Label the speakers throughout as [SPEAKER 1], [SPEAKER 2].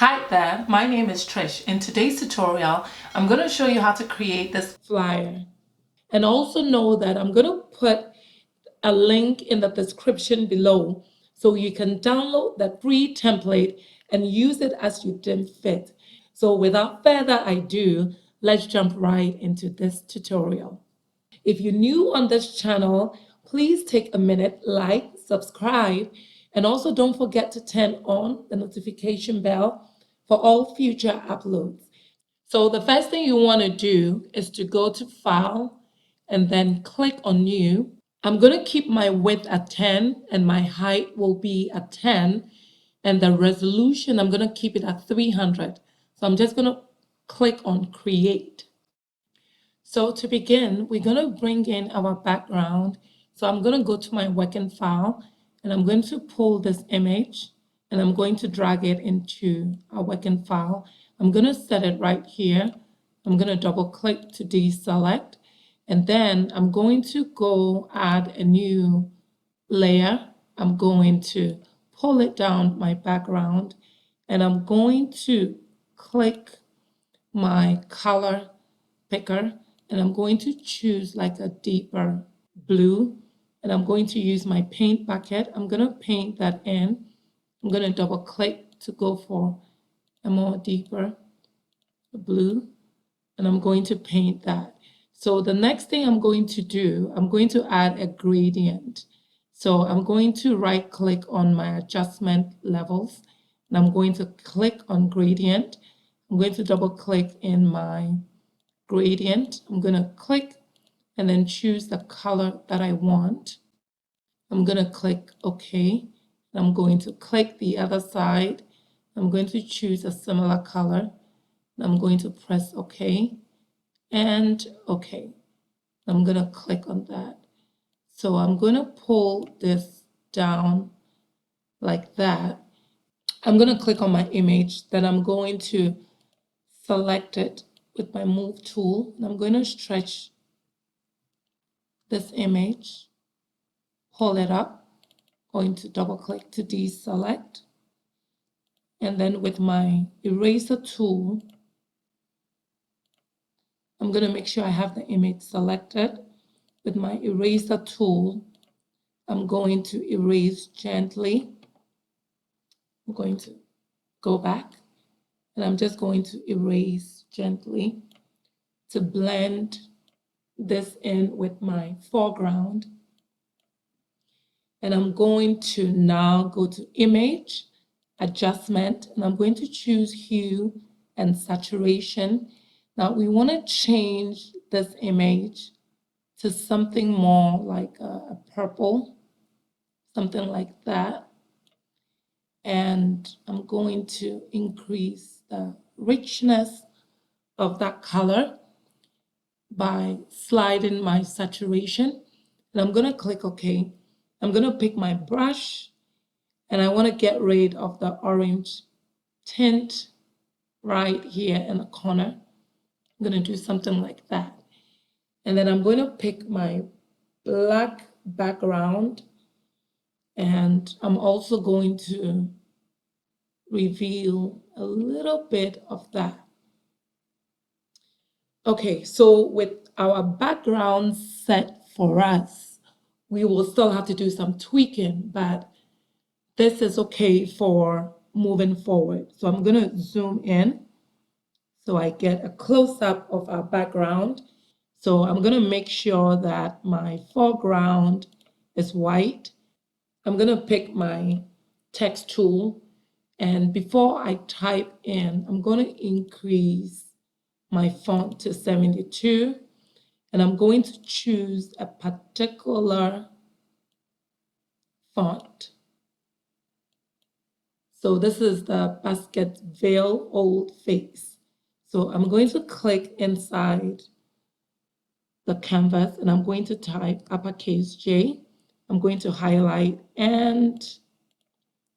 [SPEAKER 1] Hi there, my name is Trish. In today's tutorial, I'm going to show you how to create this flyer. And also know that I'm going to put a link in the description below so you can download that free template and use it as you deem fit. So without further ado, let's jump right into this tutorial. If you're new on this channel, please take a minute, like, subscribe, and also don't forget to turn on the notification bell for all future uploads. So the first thing you want to do is to go to File and then click on New. I'm going to keep my width at 10 and my height will be at 10, and the resolution, I'm going to keep it at 300. So I'm just going to click on Create. So to begin, we're going to bring in our background. So I'm going to go to my working file and I'm going to pull this image and I'm going to drag it into our working file. I'm going to set it right here. I'm going to double click to deselect, and then I'm going to go add a new layer. I'm going to pull it down my background and I'm going to click my color picker and I'm going to choose like a deeper blue, and I'm going to use my paint bucket. I'm going to paint that in. I'm going to double click to go for a more deeper blue, and I'm going to paint that. So the next thing I'm going to do, I'm going to add a gradient. So I'm going to right click on my adjustment levels and I'm going to click on gradient. I'm going to double click in my gradient. I'm going to click and then choose the color that I want. I'm going to click OK. I'm going to click the other side. I'm going to choose a similar color. I'm going to press OK and OK. I'm going to click on that. So I'm going to pull this down like that. I'm going to click on my image, then I'm going to select it with my move tool, and I'm going to stretch this image, pull it up, going to double click to deselect, and then with my eraser tool, I'm going to make sure I have the image selected. With my eraser tool, I'm going to erase gently. I'm going to go back and I'm just going to erase gently to blend this in with my foreground. And I'm going to now go to Image, Adjustment, and I'm going to choose Hue and Saturation. Now we want to change this image to something more like a purple, something like that. And I'm going to increase the richness of that color by sliding my saturation. And I'm going to click OK. I'm going to pick my brush and I want to get rid of the orange tint right here in the corner. I'm going to do something like that. And then I'm going to pick my black background and I'm also going to reveal a little bit of that. Okay, so with our background set for us, we will still have to do some tweaking, but this is okay for moving forward. So I'm going to zoom in so I get a close-up of our background. So I'm going to make sure that my foreground is white. I'm going to pick my text tool, and before I type in, I'm going to increase my font to 72, and I'm going to choose a particular font. So this is the Baskerville Old Face. So I'm going to click inside the canvas and I'm going to type uppercase J. I'm going to highlight and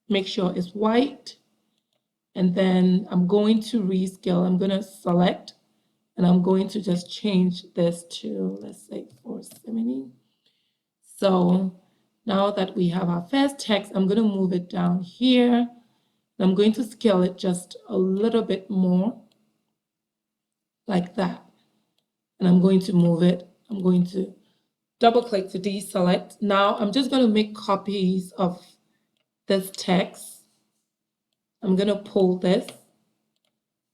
[SPEAKER 1] make sure it's white. And then I'm going to rescale. I'm going to select and I'm going to just change this to, let's say, 470. So now that we have our first text, I'm going to move it down here I'm going to scale it just a little bit more, like that. And I'm going to move it. I'm going to double click to deselect. Now I'm just going to make copies of this text. I'm going to pull this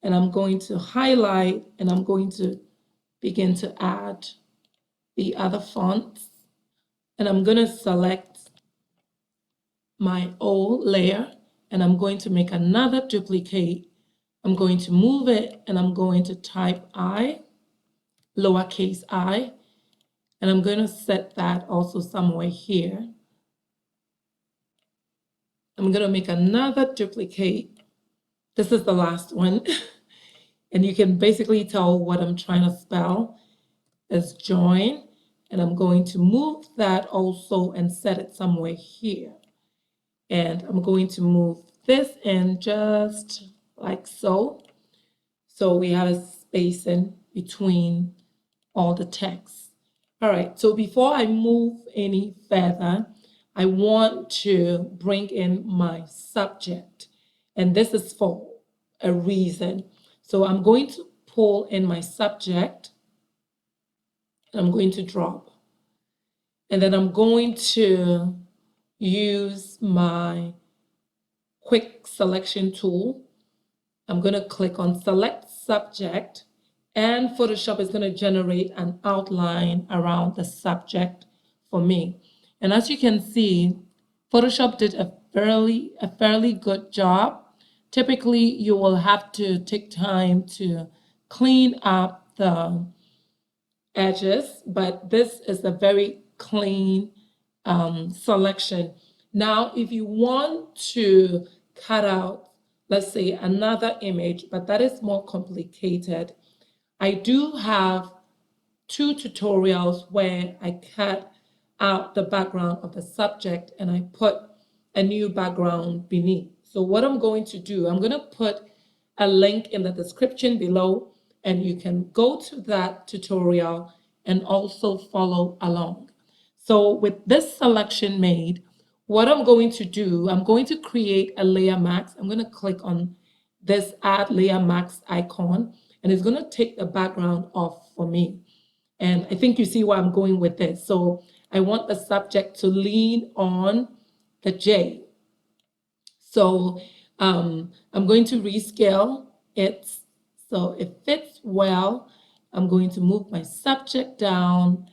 [SPEAKER 1] and I'm going to highlight and I'm going to begin to add the other fonts. And I'm going to select my O layer and I'm going to make another duplicate. I'm going to move it and I'm going to type I, lowercase I, and I'm going to set that also somewhere here. I'm going to make another duplicate. This is the last one. And you can basically tell what I'm trying to spell is join. And I'm going to move that also and set it somewhere here. And I'm going to move this in just like so. So we have a space in between all the text. All right, so before I move any further, I want to bring in my subject. And this is for a reason. So I'm going to pull in my subject. I'm going to drop. And then I'm going to use my quick selection tool. I'm going to click on select subject, and Photoshop is going to generate an outline around the subject for me. And as you can see, Photoshop did a fairly good job. Typically, you will have to take time to clean up the edges, but this is a very clean selection. Now, if you want to cut out, let's say, another image, but that is more complicated, I do have 2 tutorials where I cut out the background of the subject and I put a new background beneath. So what I'm going to do, I'm going to put a link in the description below and you can go to that tutorial and also follow along. So with this selection made, what I'm going to do, I'm going to create a layer mask. I'm going to click on this add layer mask icon and it's going to take the background off for me. And I think you see where I'm going with this. So I want the subject to lean on the J. So I'm going to rescale it so it fits well. I'm going to move my subject down.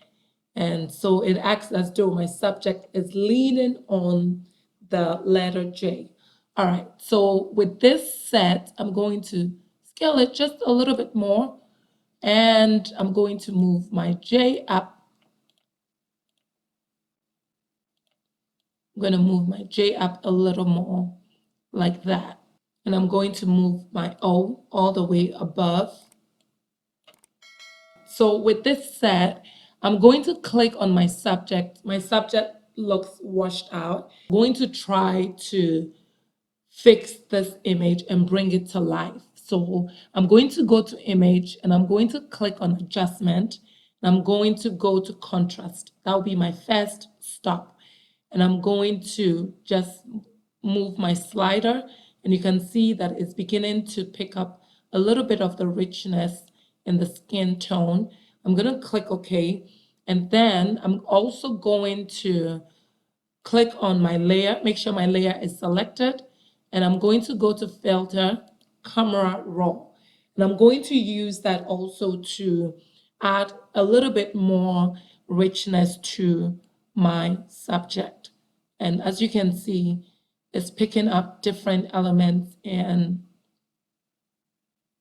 [SPEAKER 1] And so it acts as though my subject is leaning on the letter J. All right, so with this set, I'm going to scale it just a little bit more. And I'm going to move my J up. I'm going to move my J up a little more like that. And I'm going to move my O all the way above. So with this set, I'm going to click on my subject. My subject looks washed out. I'm going to try to fix this image and bring it to life. So I'm going to go to image and I'm going to click on adjustment. And I'm going to go to contrast. That will be my first stop. And I'm going to just move my slider and you can see that it's beginning to pick up a little bit of the richness in the skin tone. I'm going to click OK. And then I'm also going to click on my layer, make sure my layer is selected, and I'm going to go to filter, camera raw. And I'm going to use that also to add a little bit more richness to my subject. And as you can see, it's picking up different elements in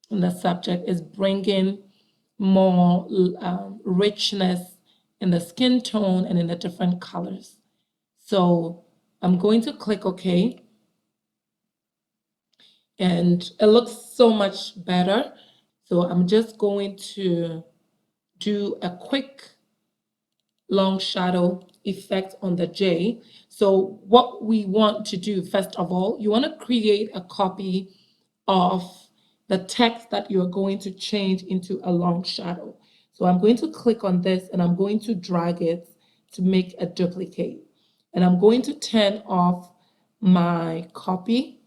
[SPEAKER 1] the subject, is bringing more richness in the skin tone and in the different colors. So I'm going to click OK. And it looks so much better. So I'm just going to do a quick long shadow effect on the J. So what we want to do, first of all, you want to create a copy of the text that you're going to change into a long shadow. So I'm going to click on this and I'm going to drag it to make a duplicate. And I'm going to turn off my copy.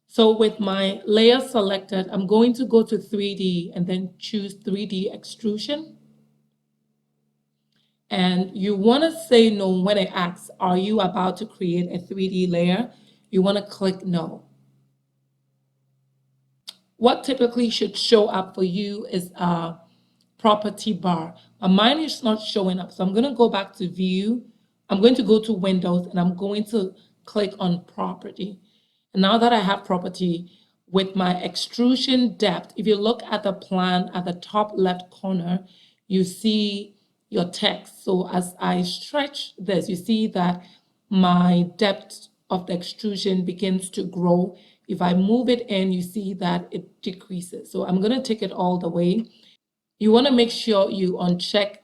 [SPEAKER 1] So with my layer selected, I'm going to go to 3D and then choose 3D extrusion. And you want to say no when it asks, are you about to create a 3D layer? You want to click no. What typically should show up for you is a property bar. But mine is not showing up. So I'm going to go back to view. I'm going to go to Windows and I'm going to click on property. And now that I have property, with my extrusion depth, if you look at the plan at the top left corner, you see your text. So as I stretch this, you see that my depth of the extrusion begins to grow. If I move it in, you see that it decreases. So I'm going to take it all the way. You want to make sure you uncheck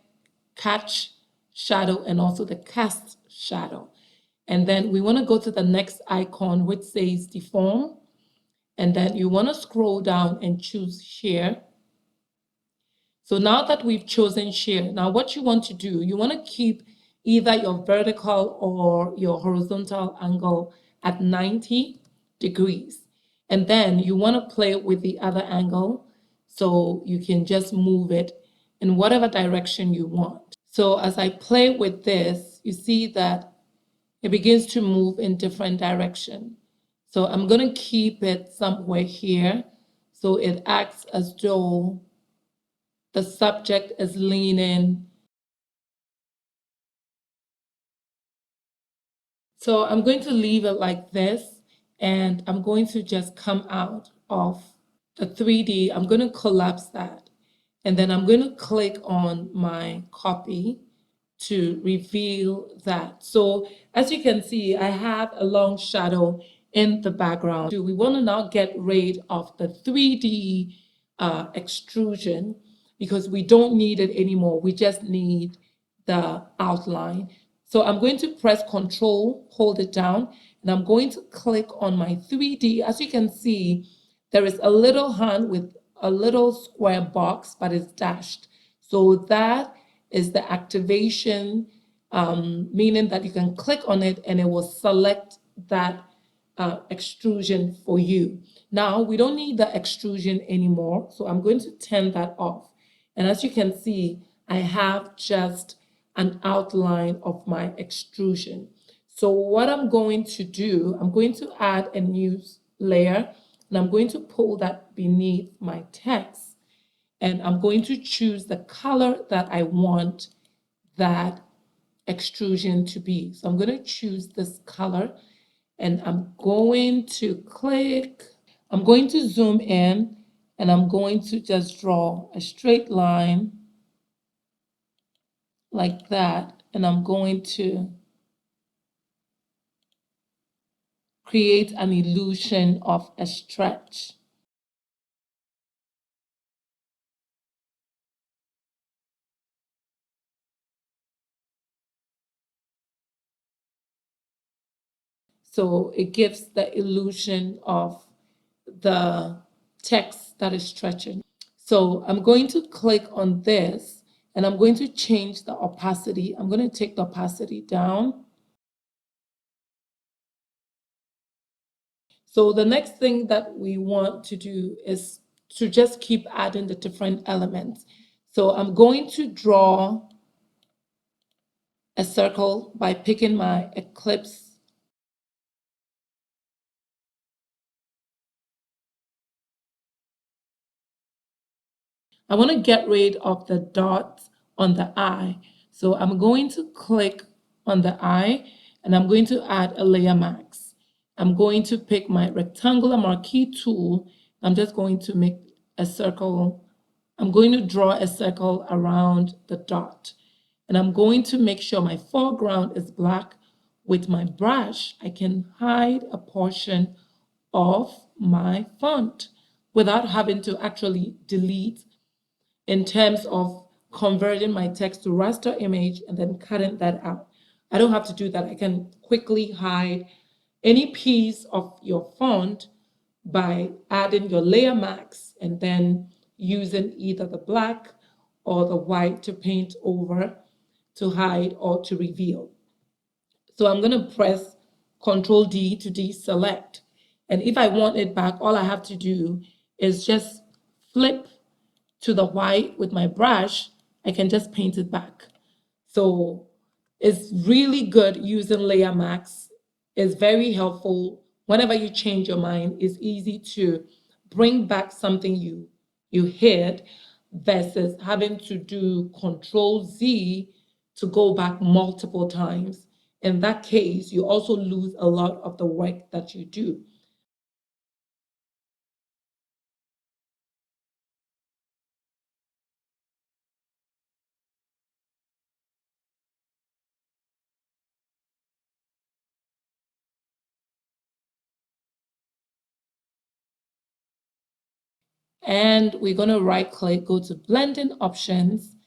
[SPEAKER 1] catch shadow and also the cast shadow. And then we want to go to the next icon, which says deform. And then you want to scroll down and choose shear. So now that we've chosen shear, now what you want to do, you want to keep either your vertical or your horizontal angle at 90 degrees. And then you want to play with the other angle so you can just move it in whatever direction you want. So as I play with this, you see that it begins to move in different direction. So I'm going to keep it somewhere here so it acts as though the subject is leaning. So I'm going to leave it like this, and I'm going to just come out of the 3D. I'm going to collapse that, and then I'm going to click on my copy to reveal that. So as you can see, I have a long shadow in the background. We want to now get rid of the 3D extrusion because we don't need it anymore. We just need the outline. So I'm going to press Control, hold it down, and I'm going to click on my 3D. As you can see, there is a little hand with a little square box, but it's dashed. So that is the activation, meaning that you can click on it and it will select that extrusion for you. Now, we don't need the extrusion anymore, so I'm going to turn that off. And as you can see, I have just an outline of my extrusion. So what I'm going to do, I'm going to add a new layer, and I'm going to pull that beneath my text. And I'm going to choose the color that I want that extrusion to be. So I'm going to choose this color and I'm going to click. I'm going to zoom in and I'm going to just draw a straight line like that. And I'm going to create an illusion of a stretch. So it gives the illusion of the text that is stretching. So I'm going to click on this and I'm going to change the opacity. I'm going to take the opacity down. So the next thing that we want to do is to just keep adding the different elements. So I'm going to draw a circle by picking my eclipse. I want to get rid of the dots on the eye. So I'm going to click on the eye and I'm going to add a layer mask. I'm going to pick my rectangular marquee tool. I'm just going to make a circle. I'm going to draw a circle around the dot. And I'm going to make sure my foreground is black. With my brush, I can hide a portion of my font without having to actually delete in terms of converting my text to raster image and then cutting that out. I don't have to do that. I can quickly hide any piece of your font by adding your layer mask and then using either the black or the white to paint over to hide or to reveal. So I'm going to press Control D to deselect. And if I want it back, all I have to do is just flip to the white with my brush. I can just paint it back. So it's really good using Layer Max. It's very helpful. Whenever you change your mind, it's easy to bring back something you hid versus having to do Control Z to go back multiple times. In that case, you also lose a lot of the work that you do. And we're going to right click, go to blending options.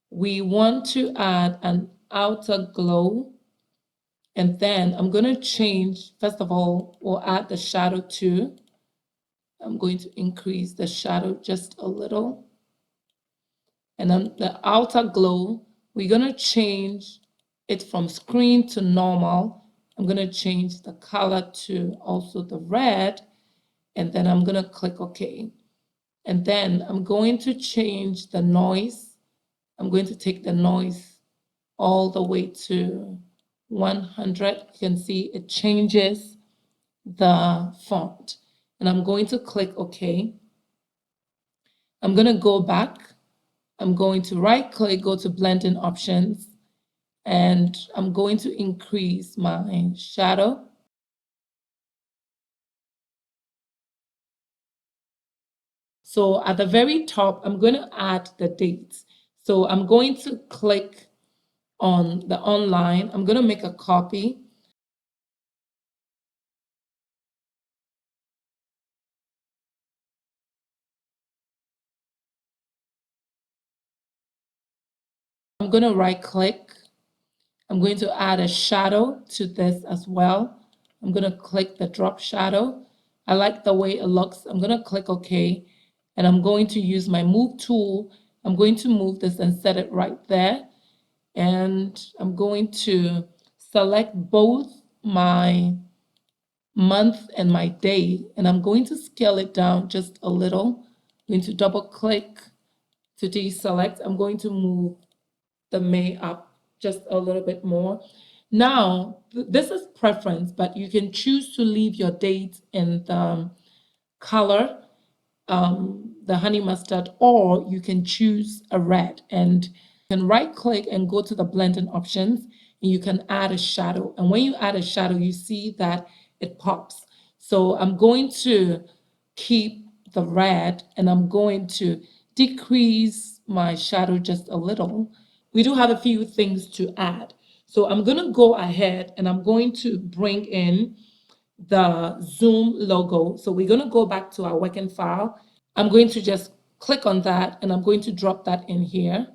[SPEAKER 1] We want to add an outer glow. And then I'm going to change, first of all, we'll add the shadow too. I'm going to increase the shadow just a little. And then the outer glow, we're going to change it from screen to normal. I'm going to change the color to also the red. And then I'm going to click OK. And then I'm going to change the noise. I'm going to take the noise all the way to 100. You can see it changes the font. And I'm going to click OK. I'm going to go back. I'm going to right click, go to blending options, and I'm going to increase my shadow. So at the very top, I'm going to add the dates. So I'm going to click on the online. I'm going to make a copy. I'm going to right click. I'm going to add a shadow to this as well. I'm going to click the drop shadow. I like the way it looks. I'm going to click OK. And I'm going to use my move tool. I'm going to move this and set it right there. And I'm going to select both my month and my day. And I'm going to scale it down just a little. I'm going to double click to deselect. I'm going to move the May up just a little bit more. Now, this is preference, but you can choose to leave your date in the color, the honey mustard, or you can choose a red. And you can right click and go to the blending options, and you can add a shadow. And when you add a shadow, you see that it pops. So I'm going to keep the red, and I'm going to decrease my shadow just a little. We do have a few things to add. So I'm going to go ahead and I'm going to bring in the Zoom logo. So we're going to go back to our working file. I'm going to just click on that and I'm going to drop that in here.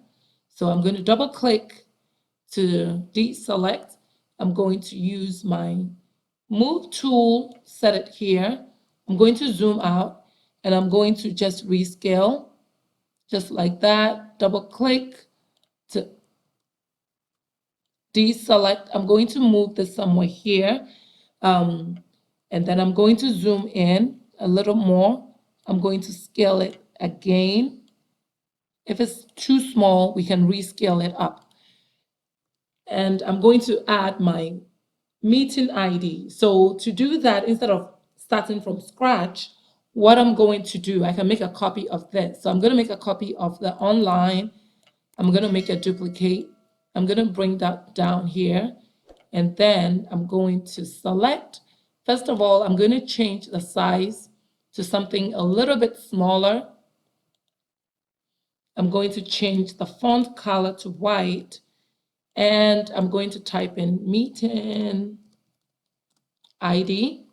[SPEAKER 1] So I'm going to double click to deselect. I'm going to use my move tool, set it here. I'm going to zoom out and I'm going to just rescale just like that. Double click to deselect. I'm going to move this somewhere here. And then I'm going to zoom in a little more. I'm going to scale it again. If it's too small, we can rescale it up. And I'm going to add my meeting ID. So to do that, instead of starting from scratch, what I'm going to do, I can make a copy of this. So I'm going to make a copy of the online. I'm going to make a duplicate. I'm going to bring that down here. And then I'm going to select. First of all, I'm going to change the size to something a little bit smaller. I'm going to change the font color to white. And I'm going to type in meeting ID.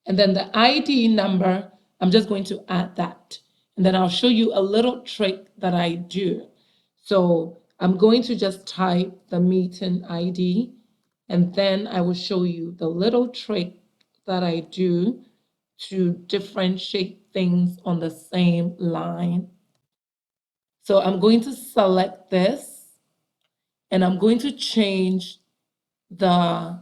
[SPEAKER 1] And then the ID number, I'm just going to add that. And then I'll show you a little trick that I do. So I'm going to just type the meeting ID, and then I will show you the little trick that I do to differentiate things on the same line. So I'm going to select this, and I'm going to change the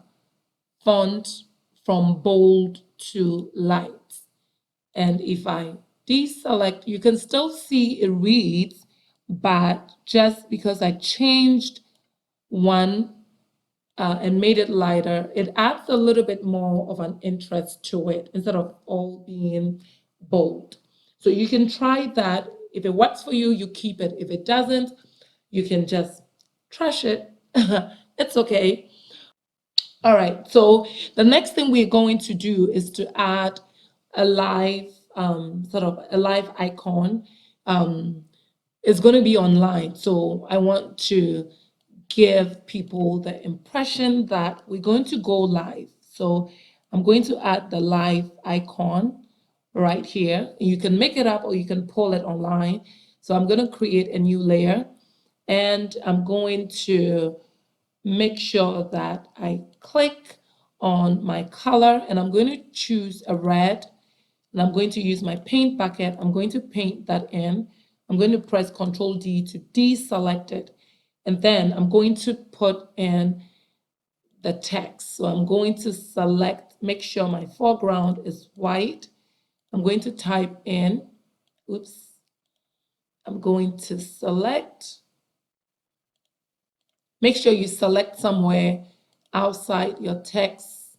[SPEAKER 1] font from bold to light. And if I deselect, you can still see it reads, but just because I changed one and made it lighter, it adds a little bit more of an interest to it instead of all being bold. So you can try that. If it works for you, you keep it. If it doesn't, you can just trash it. It's okay. All right, so the next thing we're going to do is to add a live, sort of a live icon. It's going to be online, so I want to give people the impression that we're going to go live. So I'm going to add the live icon right here. You can make it up or you can pull it online. So I'm going to create a new layer, and I'm going to make sure that I click on my color, and I'm going to choose a red, and I'm going to use my paint bucket. I'm going to paint that in. I'm going to press Ctrl D to deselect it. And then I'm going to put in the text. So I'm going to select, make sure my foreground is white. I'm going to type in, oops, I'm going to select. Make sure you select somewhere outside your text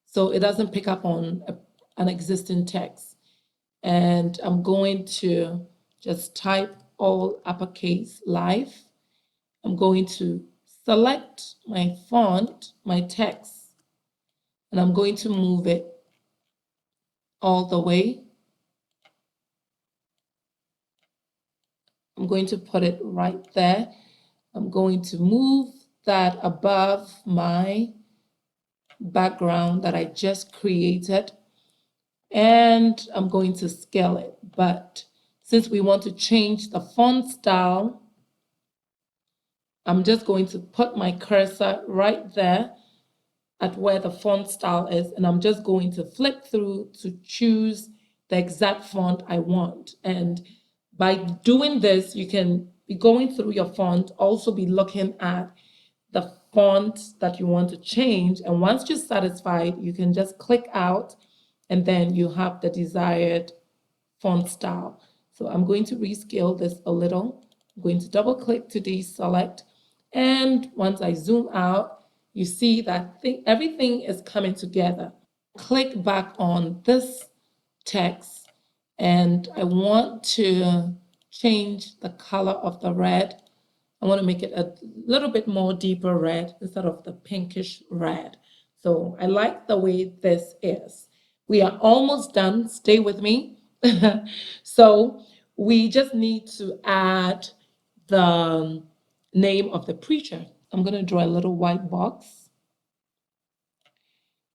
[SPEAKER 1] so it doesn't pick up on an existing text. And I'm going to just type all uppercase live. I'm going to select my font, my text, and I'm going to move it all the way. I'm going to put it right there. I'm going to move that above my background that I just created, and I'm going to scale it. But since we want to change the font style, I'm just going to put my cursor right there at where the font style is, and I'm just going to flip through to choose the exact font I want. And by doing this, you can be going through your font, also be looking at the font that you want to change. And once you're satisfied, you can just click out, and then you have the desired font style. So I'm going to rescale this a little. I'm going to double click to deselect. And once I zoom out, you see that everything is coming together. Click back on this text, and I want to change the color of the red. I want to make it a little bit more deeper red instead of the pinkish red. So I like the way this is. We are almost done. Stay with me. So we just need to add the name of the preacher. I'm going to draw a little white box,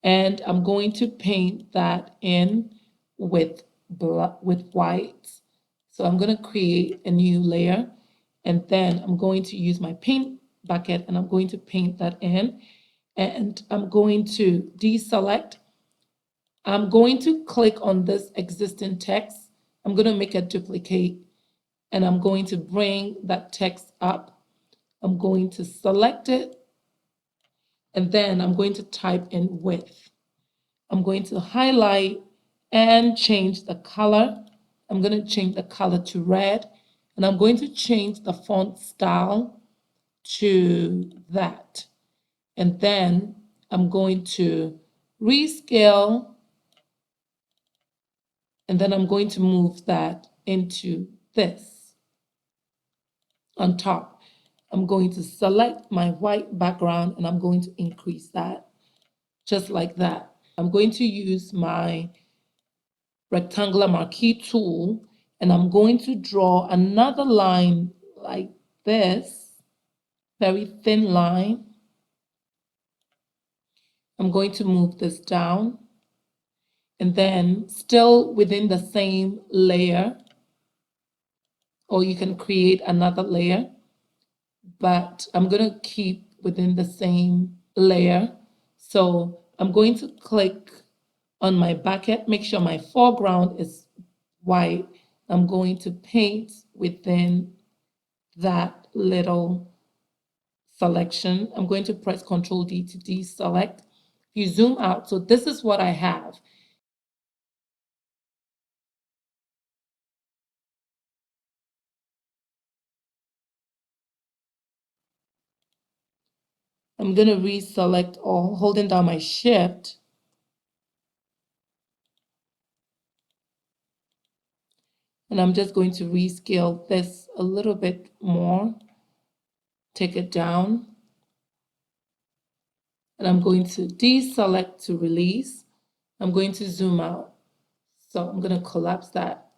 [SPEAKER 1] and I'm going to paint that in with white. So I'm going to create a new layer, and then I'm going to use my paint bucket, and I'm going to paint that in, and I'm going to deselect. I'm going to click on this existing text. I'm going to make a duplicate, and I'm going to bring that text up. I'm going to select it, and then I'm going to type in width. I'm going to highlight and change the color. I'm going to change the color to red, and I'm going to change the font style to that. And then I'm going to rescale, and then I'm going to move that into this on top. I'm going to select my white background, and I'm going to increase that just like that. I'm going to use my rectangular marquee tool, and I'm going to draw another line like this, very thin line. I'm going to move this down, and then still within the same layer, or you can create another layer, but I'm going to keep within the same layer. So I'm going to click on my bucket, make sure my foreground is white. I'm going to paint within that little selection. I'm going to press Ctrl D to deselect. You zoom out, so this is what I have. I'm going to reselect all, holding down my shift. And I'm just going to rescale this a little bit more. Take it down. And I'm going to deselect to release. I'm going to zoom out. So I'm going to collapse that.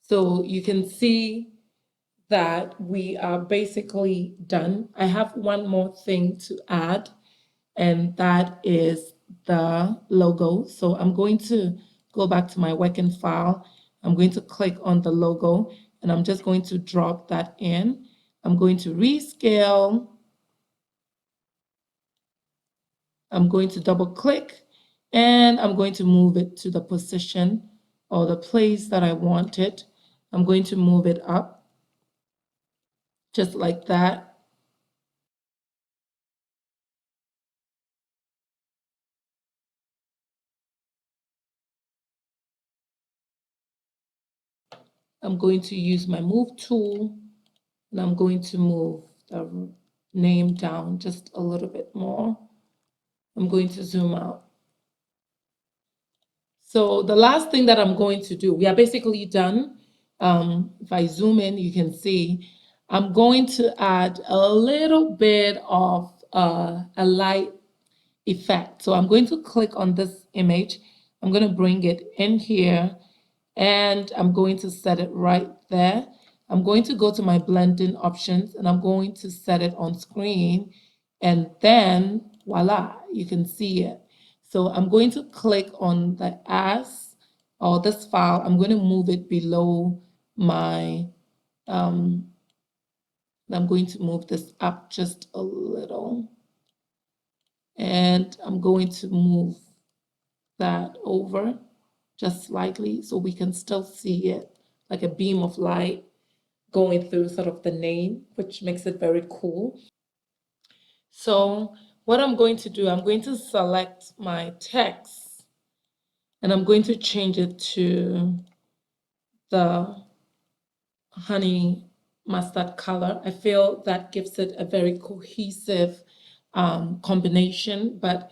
[SPEAKER 1] So you can see that we are basically done. I have one more thing to add, and that is the logo. So I'm going to go back to my working file. I'm going to click on the logo, and I'm just going to drop that in. I'm going to rescale. I'm going to double click, and I'm going to move it to the position or the place that I want it. I'm going to move it up just like that. I'm going to use my move tool, and I'm going to move the name down just a little bit more. I'm going to zoom out. So the last thing that I'm going to do, we are basically done. If I zoom in, you can see I'm going to add a little bit of a light effect. So I'm going to click on this image. I'm going to bring it in here, and I'm going to set it right there. I'm going to go to my blending options, and I'm going to set it on screen, and then voila, you can see it. So I'm going to click on the as or this file. I'm going to move it below my, I'm going to move this up just a little, and I'm going to move that over just slightly so we can still see it like a beam of light going through sort of the name, which makes it very cool. So what I'm going to do, I'm going to select my text, and I'm going to change it to the honey mustard color. I feel that gives it a very cohesive combination, but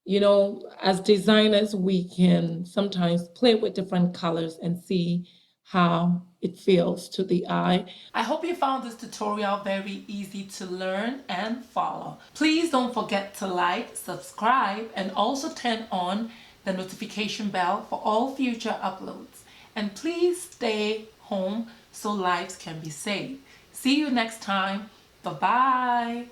[SPEAKER 1] you know, as designers, we can sometimes play with different colors and see how it feels to the eye. I hope you found this tutorial very easy to learn and follow. Please don't forget to like, subscribe, and also turn on the notification bell for all future uploads. And please stay home so lives can be saved. See you next time. Bye-bye.